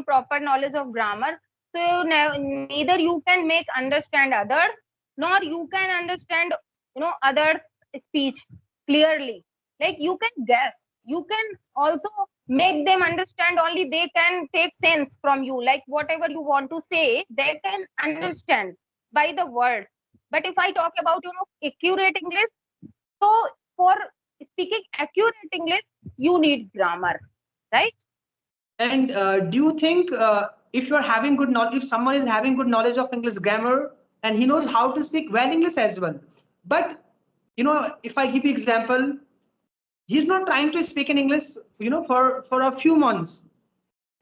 proper knowledge of grammar, so neither you can make understand others, nor you can understand others speech clearly. Like you can guess, you can also make them understand, only they can take sense from you, like whatever you want to say they can understand by the words. But if I talk about accurate English, so for speaking accurate English you need grammar, right? And do you think if you're having good knowledge, if someone is having good knowledge of English grammar and he knows how to speak well English as well, but if I give you example, he's not trying to speak in English, for a few months,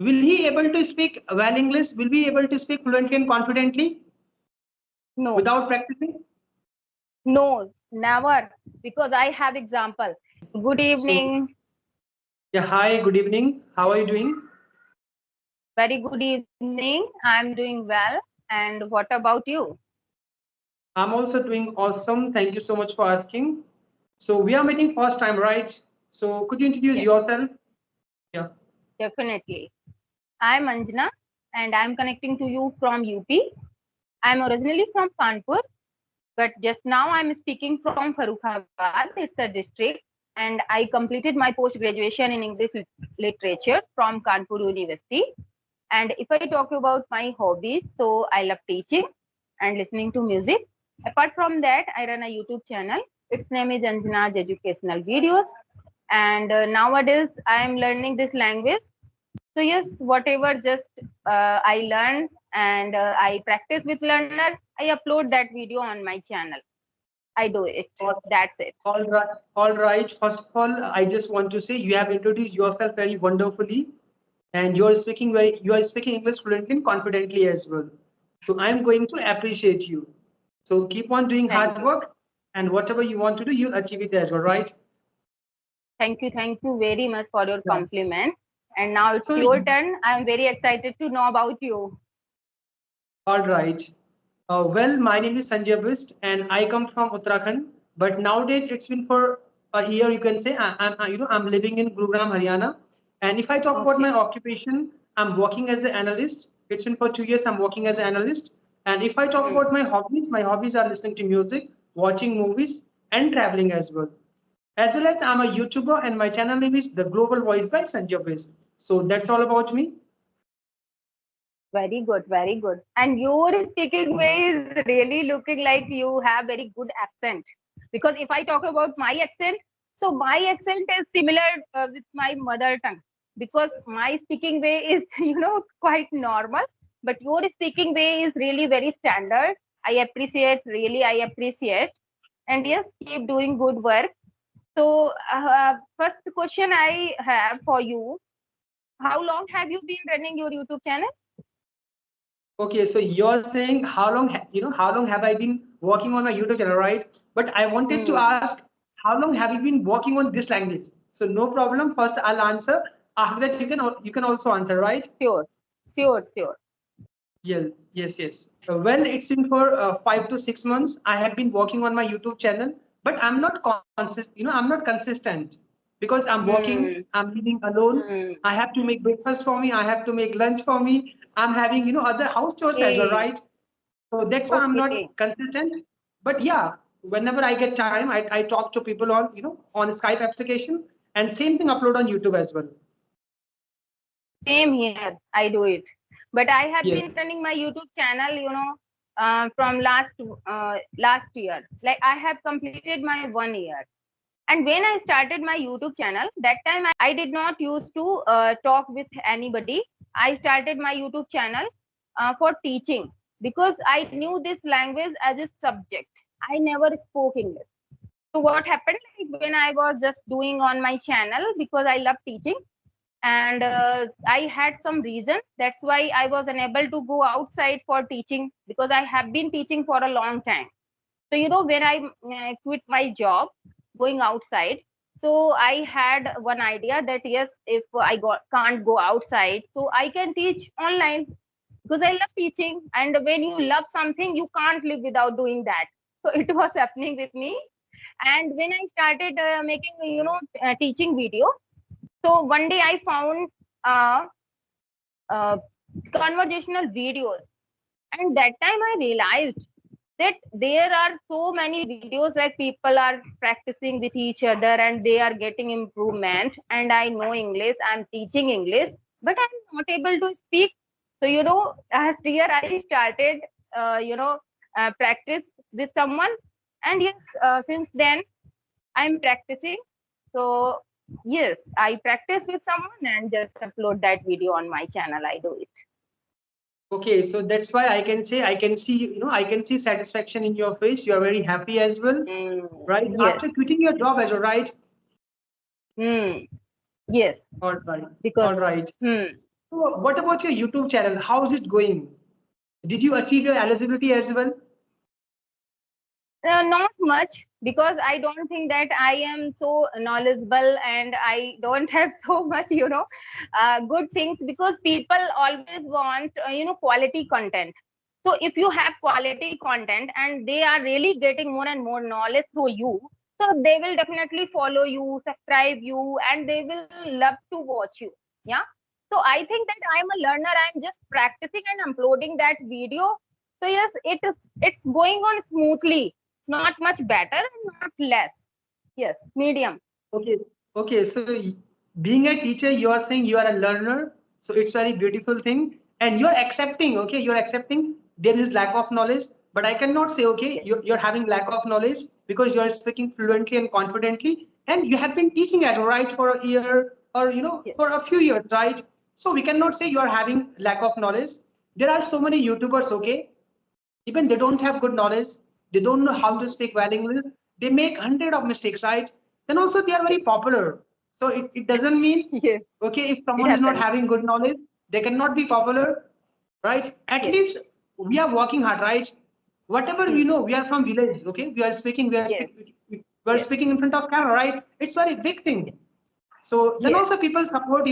will he able to speak well English? Will be able to speak fluently and confidently No, without practicing? no, never, because I have example. Good So evening. yeah, hi, good evening. How are you doing? Very good evening. I'm doing well. And what about you? I'm also doing awesome. Thank you so much for asking. So we are meeting first time, right? So could you introduce Yes, yourself? Yeah. definitely. I'm Anjana and I'm connecting to you from UP. I'm originally from Kanpur, but just now I'm speaking from Farrukhabad. It's a district. And I completed my post graduation in English literature from Kanpur University. And if I talk about my hobbies, so I love teaching and listening to music. Apart from that, I run a YouTube channel. Its name is Anjana's Educational Videos. And nowadays, I am learning this language. So yes, whatever just I learn and I practice with learner, I upload that video on my channel. I do it. All, That's it. all right. All right. First of all, I just want to say you have introduced yourself very wonderfully, and you are speaking English fluently and confidently as well. So I'm going to appreciate you. So keep on doing Thank hard you. work, and whatever you want to do, you'll achieve it as well, right? Thank you. Thank you very much for your Yeah. compliment. And now it's So your turn. I'm very excited to know about you. all right. Well, my name is Sanjay Bist, and I come from Uttarakhand. But nowadays, it's been for a year. You can say I'm living in Gurugram, Haryana. And if I talk about my Okay. occupation, I'm working as an analyst. It's been for 2 years. I'm working as an analyst. And if I talk Hmm. about my hobbies are listening to music, watching movies, and traveling as well. As well as I'm a YouTuber, and my channel name is The Global Voice by Sanjay Bist. So that's all about me. Very good. Very good. And your speaking way is really looking like you have very good accent. Because if I talk about my accent, so my accent is similar with my mother tongue. Because my speaking way is, quite normal. But your speaking way is really very standard. I appreciate, really, I appreciate. And yes, keep doing good work. So, first question I have for you: how long have you been running your YouTube channel? Okay, so you're saying how long have I been working on my YouTube channel, right? But I wanted to Hmm. ask, how long have you been working on this language? So no problem. First, I'll answer. After that, you can also answer, right? Sure, sure, sure. Yeah, yes, yes. Well, it's been for 5 to 6 months. I have been working on my YouTube channel, but I'm not consistent because I'm working, Hmm. I'm living alone. Hmm. I have to make breakfast for me. I have to make lunch for me. I'm having, other house chores as well, Okay, right? So that's why I'm okay. not consistent. But yeah, whenever I get time, I talk to people on Skype application, and same thing upload on YouTube as well. Same here. I do it, but I have Yes. been running my YouTube channel, from last year. Like I have completed my 1 year. And when I started my YouTube channel, that time I did not used to talk with anybody. I started my YouTube channel for teaching because I knew this language as a subject. I never spoke English. So what happened, like when I was just doing on my channel, because I love teaching, and I had some reason, that's why I was unable to go outside for teaching, because I have been teaching for a long time. So when I quit my job, going outside, so I had one idea that yes, if can't go outside, so I can teach online, because I love teaching, and when you love something you can't live without doing that. So it was happening with me. And when I started making teaching video, so one day I found a conversational videos. And that time I realized that there are so many videos like people are practicing with each other and they are getting improvement. And I know English, I'm teaching English, but I'm not able to speak. So, last year I started, practice with someone. And yes, since then I'm practicing. So, yes, I practice with someone and just upload that video on my channel. I do it. Okay, so that's why I can say I can see, I can see satisfaction in your face. You are very happy as well, right? Yes. After quitting your job as well, right? Yes. All right. Because All right. hmm, So what about your YouTube channel? How is it going? Did you achieve your eligibility as well? not much, because I don't think that I am so knowledgeable and I don't have so much, good things, because people always want, quality content. So if you have quality content and they are really getting more and more knowledge through you, so they will definitely follow you, subscribe you, and they will love to watch you. Yeah. So I think that I'm a learner. I'm just practicing and uploading that video. So yes, it's going on smoothly, not much better and not less. Yes, medium. Okay. Okay. So being a teacher, you are saying you are a learner. So it's very beautiful thing. And you're accepting, okay, you're accepting there is lack of knowledge. But I cannot say, okay, Yes. you're having lack of knowledge because you're speaking fluently and confidently. And you have been teaching as well, right, for a year or, Yes. for a few years, right? So we cannot say you are having lack of knowledge. There are so many YouTubers, okay, even they don't have good knowledge, they don't know how to speak well English, they make hundred of mistakes, right? Then also they are very Yes. popular. So it doesn't mean, Yes. okay, if It someone is not happens. having good knowledge, they cannot be popular, right? At Yes. least we are working hard, right? Whatever we Hmm. know, we are from village, okay? Yes. We are Yes. speaking in front of camera, right? It's very big thing. So then Yes. also people support,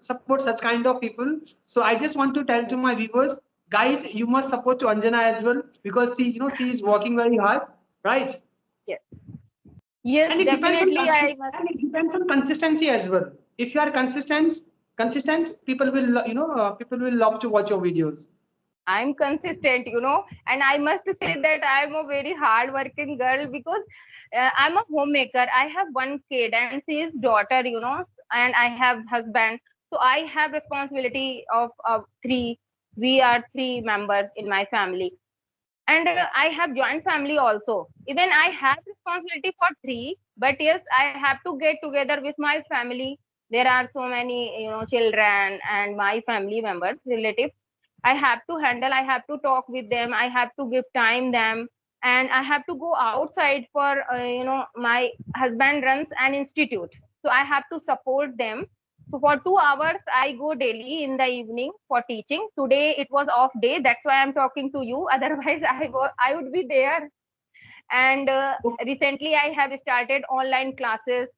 support such kind of people. So I just want to tell to my viewers, guys, you must support to Anjana as well because she is working very hard, right? Yes. Yes, And it depends on definitely I must. and it depends on consistency as well. If you are consistent, people will, people will love to watch your videos. I'm consistent, and I must say that I'm a very hardworking girl, because I'm a homemaker. I have one kid and she is daughter, and I have husband. So I have responsibility of three. We are three members in my family. And I have joint family also. Even I have responsibility for three, but yes, I have to get together with my family. There are so many, children and my family members, relatives. I have to handle, I have to talk with them, I have to give time them, and I have to go outside for, my husband runs an institute. So I have to support them. So for 2 hours, I go daily in the evening for teaching. Today it was off day. That's why I'm talking to you. Otherwise, I would be there. And recently, I have started online classes.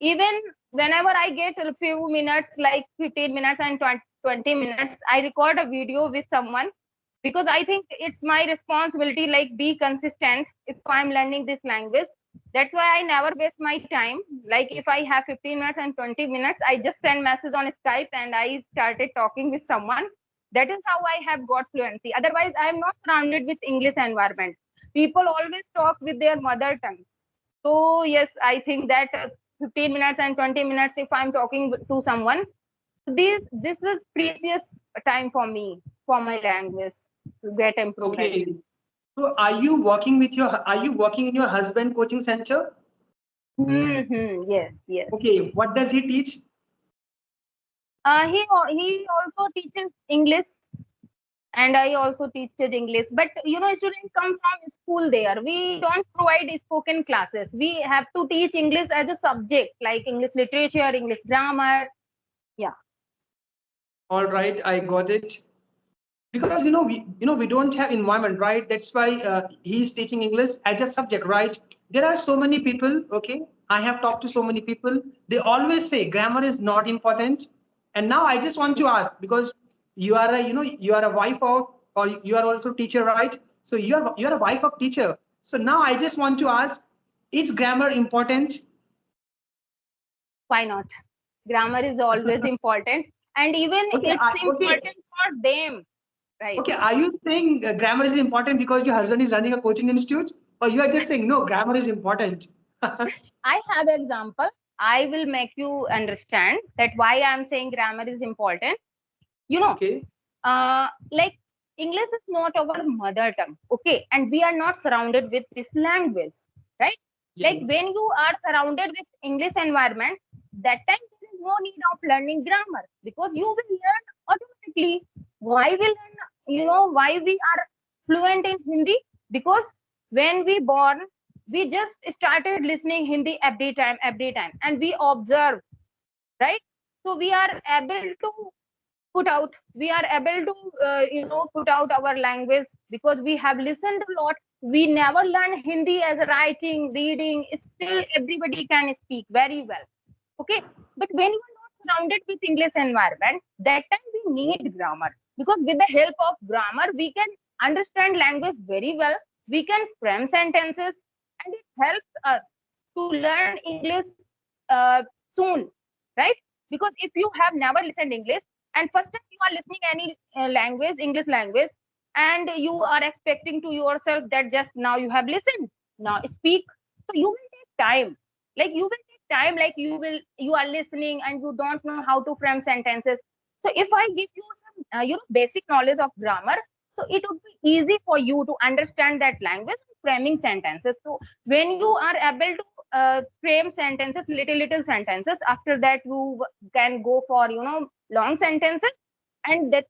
Even whenever I get a few minutes, like 15 minutes and 20 minutes, I record a video with someone, because I think it's my responsibility, like be consistent if I'm learning this language. That's why I never waste my time. Like if I have 15 minutes and 20 minutes, I just send message on Skype and I started talking with someone. That is how I have got fluency. Otherwise, I'm not surrounded with English environment. People always talk with their mother tongue. So yes, I think that 15 minutes and 20 minutes, if I'm talking to someone, so this is precious time for me, for my language, to get improvement. Okay. So are you working in your husband coaching center? Yes, yes. Okay. What does he teach? He also teaches English, and I also teaches English. But students come from school there. We don't provide spoken classes. We have to teach English as a subject, like English literature, English grammar. Yeah. All right, I got it. Because we don't have environment, right? That's why he's teaching English as a subject, right? There are so many people, okay? I have talked to so many people. They always say grammar is not important. And now I just want to ask because you are a wife of, or you are also teacher, right? So you're a wife of teacher. So now I just want to ask, is grammar important? Why not? Grammar is always important. and even Okay, it's important for them, right? Okay, are you saying grammar is important because your husband is running a coaching institute, or you are just saying no, grammar is important? I have example. I will make you understand that why I'm saying grammar is important. You know, Okay. like English is not our mother tongue, okay, and we are not surrounded with this language, right? Yeah. Like when you are surrounded with English environment, that time there is no need of learning grammar because you will learn automatically. Why we learn? Why we are fluent in Hindi? Because when we born, we just started listening Hindi every time, and we observe, right? So we are able to we are able to put out our language because we have listened a lot. We never learn Hindi as writing, reading. Still everybody can speak very well, okay. But when you are not surrounded with English environment, that time we need grammar, because with the help of grammar we can understand language very well. We can frame sentences, and it helps us to learn English soon, right? Because if you have never listened English, and first time you are listening any language, English language, and you are expecting to yourself that just now you have listened, now speak. So you will take time, like you are listening and you don't know how to frame sentences. So if I give you some basic knowledge of grammar, so it would be easy for you to understand that language, framing sentences. So when you are able to frame sentences, little sentences, after that you can go for long sentences. And that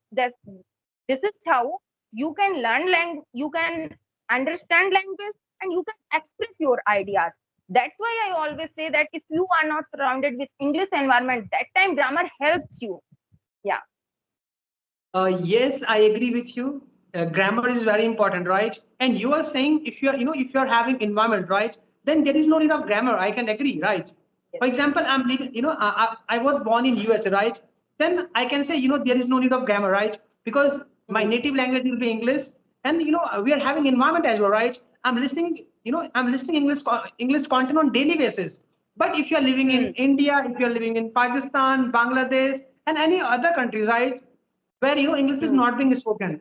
this is how you can learn language, you can understand language, and you can express your ideas. That's why I always say that if you are not surrounded with English environment, that time grammar helps you. Yeah. Yes, I agree with you. Grammar is very important, right? And you are saying if you're, if you're having environment, right, then there is no need of grammar. I can agree, right? Yes. For example, I'm living, I was born in US, right? Then I can say, there is no need of grammar, right? Because my native language will be English, and we are having environment as well, right? I'm listening English content on daily basis. But if you're living in India, if you're living in Pakistan, Bangladesh, and any other country, right, where English is not being spoken,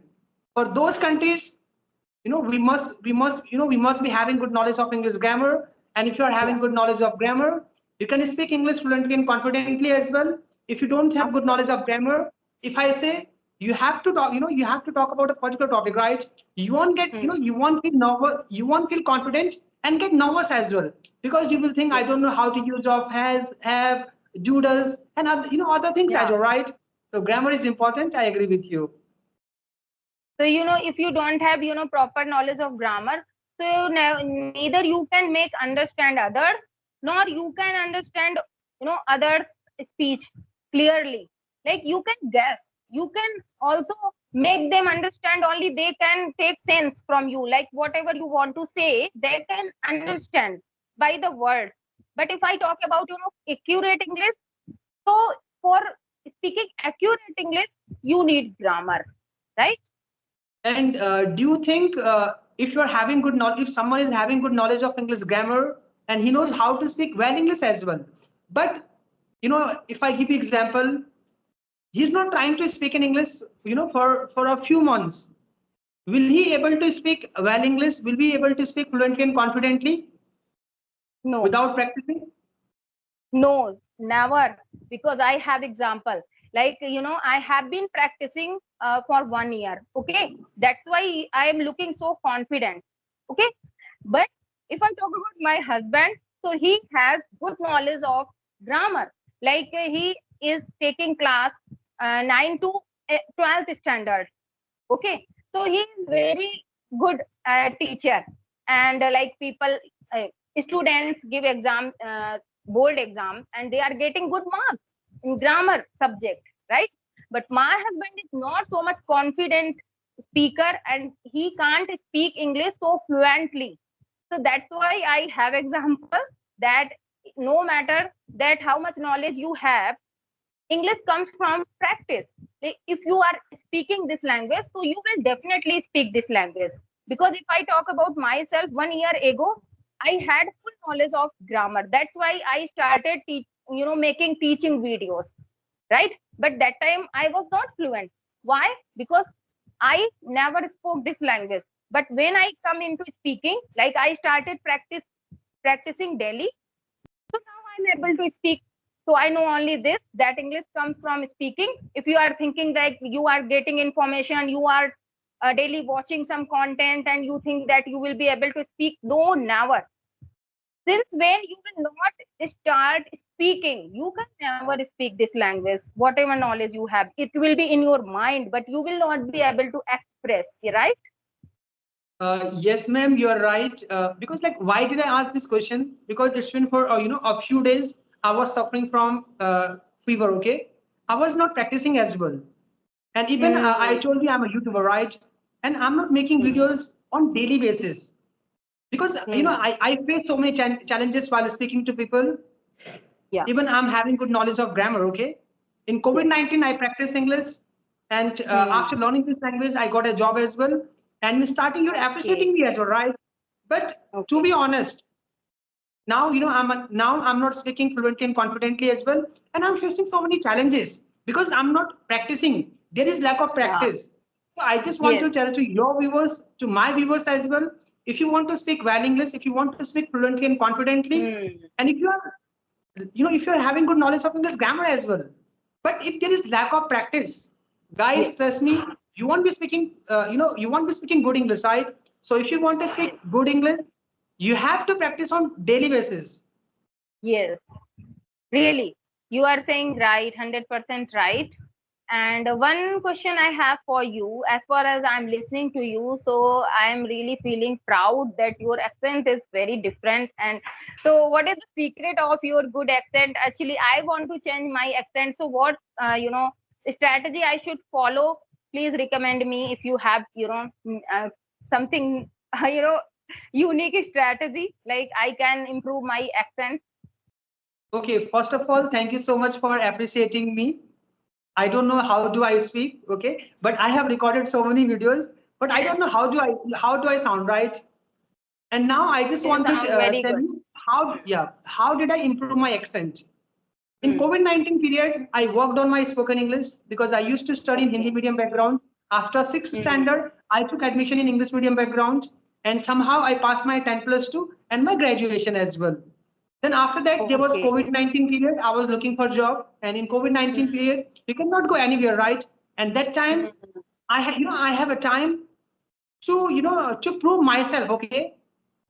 for those countries, we must be having good knowledge of English grammar. And if you are having good knowledge of grammar, you can speak English fluently and confidently as well. If you don't have Of good knowledge course. of grammar, if I say you have to talk, you have to talk about a particular topic, right? You won't get, you won't feel nervous, you won't feel confident and get nervous as well, because you will think I Yes. don't know how to use of has, have, do, does, and other things as Yeah. well, right? So grammar is important. I agree with you. So if you don't have proper knowledge of grammar, so neither you can make understand others, nor you can understand others speech clearly. Like you can guess, you can also make them understand, only they can take sense from you, like whatever you want to say they can understand by the words. But if I talk about accurate English, so for speaking accurate English you need grammar, right? And do you think if you're having good knowledge, if someone is having good knowledge of English grammar and he knows how to speak well English as well, but if I give you example, he's not trying to speak in English, for a few months, will he able to speak well English? Will be able to speak fluently and confidently No. without practicing? No, never. Because I have example. Like, I have been practicing for 1 year. Okay. That's why I am looking so confident. Okay. But if I talk about my husband, so he has good knowledge of grammar. Like he is taking class 9 to 12th standard. Okay. So he is very good teacher. And like people, uh, students give exam, board exam, and they are getting good marks in grammar subject, right? But my husband is not so much confident speaker, and he can't speak English so fluently. So that's why I have example that no matter that how much knowledge you have, English comes from practice. Like if you are speaking this language, so you will definitely speak this language. Because if I talk about myself, 1 year ago, I had full knowledge of grammar. That's why I started making teaching videos. right? But that time I was not fluent. Why? Because I never spoke this language. But when I come into speaking, like I started practicing daily, so now I'm able to speak. So I know only this, that English comes from speaking. If you are thinking that you are getting information, you are daily watching some content and you think that you will be able to speak, no, never. Since when you will not start speaking, you can never speak this language. Whatever knowledge you have, it will be in your mind, but you will not be able to express, right? Yes, ma'am, you are right. Because like, why did I ask this question? Because it's been for a few days I was suffering from fever. Okay, I was not practicing as well, and even I Hmm. told you I'm a YouTuber, right? And I'm not making Hmm. videos on daily basis because Hmm. I face so many challenges while speaking to people. Yeah. Even I'm having good knowledge of grammar. Okay, in Yes. COVID-19 I practiced English, and after Hmm. learning this language I got a job as well. And in starting you're Okay. appreciating me as well, right? But to Okay. be honest, now now I'm not speaking fluently and confidently as well, and I'm facing so many challenges because I'm not practicing. There is lack of Yeah. practice. So I just want to Yes. tell to your viewers, to my viewers as well, if you want to speak well English, if you want to speak fluently and confidently, Hmm. and if you are if you're having good knowledge of English grammar as well, but if there is lack of practice, guys, Yes. trust me, you won't be speaking you won't be speaking good English, right? So if you want to speak Yes. good English, you have to practice on daily basis. Yes. Really, you are saying right, 100% right. And one question I have for you, as far as I'm listening to you, so I'm really feeling proud that your accent is very different. And so, what is the secret of your good accent? Actually, I want to change my accent. So, what strategy I should follow? Please recommend me if you have something unique strategy, like I can improve my accent. Okay, first of all, thank you so much for appreciating me. I don't know how do I speak, okay, but I have recorded so many videos, but I don't know how do I sound, right? And now I just You want to sound very tell good. you how did I improve my accent? In Hmm. COVID-19 period, I worked on my spoken English because I used to study in Hindi Okay. medium background. After sixth Hmm. standard, I took admission in English medium background, and somehow I passed my 10 plus 2 and my graduation as well. Then after that, there was Okay. COVID-19 period. I was looking for job, and in COVID-19 Hmm. period, you cannot go anywhere, right? And that time, Hmm. I have a time to to prove myself, okay,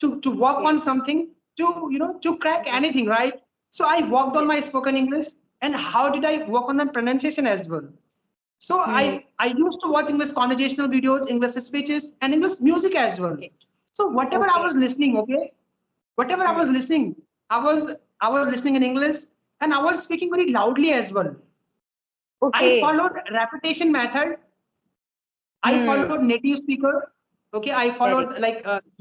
to work on Yes. something, to crack Hmm. anything, right? So I worked on Yes. my spoken English. And how did I work on my pronunciation as well? So Hmm. I used to watch English conversational videos, English speeches, and English music as well. Okay. So whatever I Okay. was listening, okay, whatever I was Hmm. listening, I was listening in English, and I was speaking very loudly as well. I Okay. followed repetition method. I Hmm. followed native speaker. Okay, I Very followed good. like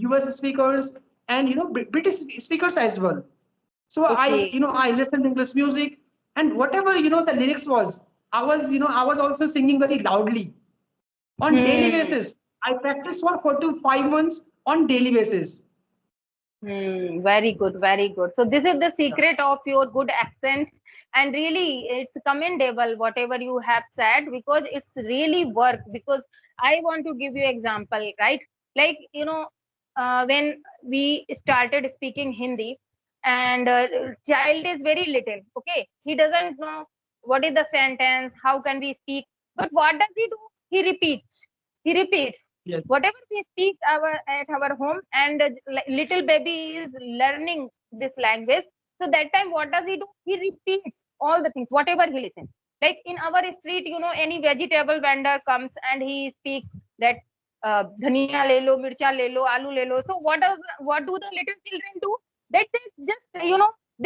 US speakers and British speakers as well. So Okay. I listened to English music, and whatever the lyrics was, I was also singing very loudly on daily Hmm. basis. I practiced for 4 to 5 months on daily basis. Hmm. Very good. Very good. So this is the Yeah. secret of your good accent, and really, it's commendable whatever you have said, because it's really work. Because I want to give you example, right? Like when we started speaking Hindi, and child is very little. Okay, he doesn't know what is the sentence. How can we speak? But what does he do? He repeats. He repeats Yes. whatever we speak at our home, and little baby is learning this language. So that time what does he do? He repeats all the things whatever he listens. Like in our street, any vegetable vendor comes and he speaks that dhania le lo, mircha le lo, aloo le lo. So what do the little children do? That they just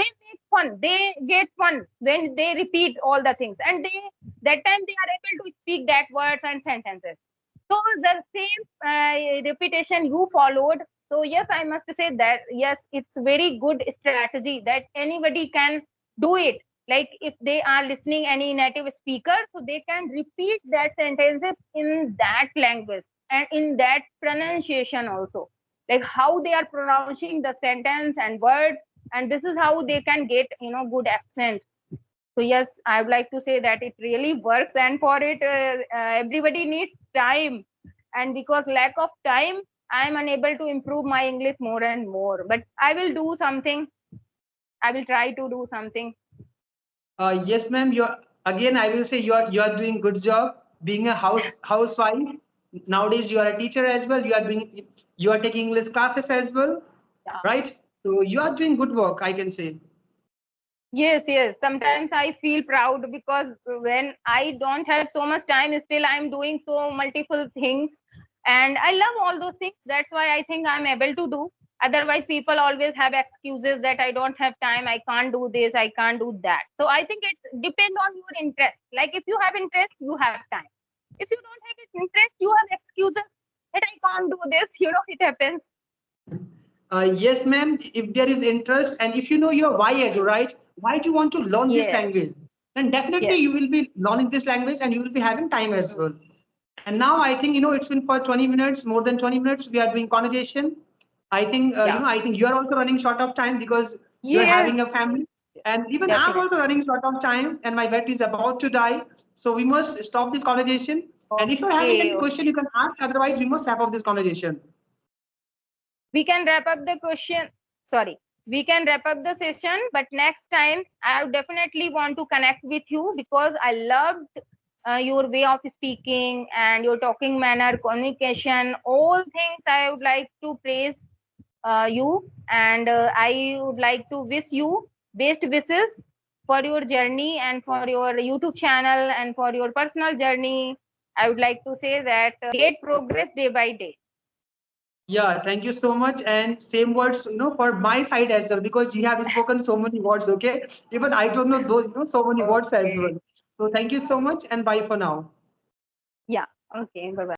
they make fun, they get fun when they repeat all the things, and they that time they are able to speak that words and sentences. So the same repetition you followed. So yes, I must say that yes, it's very good strategy that anybody can do it. Like if they are listening any native speaker, so they can repeat that sentences in that language and in that pronunciation also. Like how they are pronouncing the sentence and words, and this is how they can get good accent. So yes, I would like to say that it really works, and for it, everybody needs time. And because lack of time, I am unable to improve my English more and more. But I will do something. I will try to do something. Yes, ma'am. You're again. I will say you are doing good job being a housewife. Nowadays, you are a teacher as well. You are taking English classes as well, Yeah. right? So you are doing good work, I can say. Yes, yes. Sometimes I feel proud because when I don't have so much time, still I'm doing so multiple things. And I love all those things. That's why I think I'm able to do. Otherwise, people always have excuses that I don't have time, I can't do this, I can't do that. So I think it's depend on your interest. Like if you have interest, you have time. If you don't have interest, you have excuses that I can't do this. It happens. Yes, ma'am. If there is interest and if you know your why as well, right? Why do you want to learn this Yes, language? Then definitely yes. you will be learning this language and you will be having time as well. And now I think it's been for 20 minutes, more than 20 minutes. We are doing conversation. I think Yeah. I think you are also running short of time because you are Yes, having a yes, family, yes. and even I'm also Definitely. running short of time, and my battery is about to die. So we must stop this conversation. And if you're having Okay, any question, okay. you can ask. Otherwise, we must wrap up this conversation. We can wrap up the question. Sorry, we can wrap up the session, but next time I definitely want to connect with you because I loved your way of speaking and your talking manner, communication, all things. I would like to praise you, and I would like to wish you best wishes for your journey and for your YouTube channel and for your personal journey. I would like to say that get progress day by day. Yeah, thank you so much. And same words, for my side as well, because you have spoken so many words, okay? Even I don't know those, so many words as Okay. well. So thank you so much and bye for now. Yeah. Okay. Bye bye.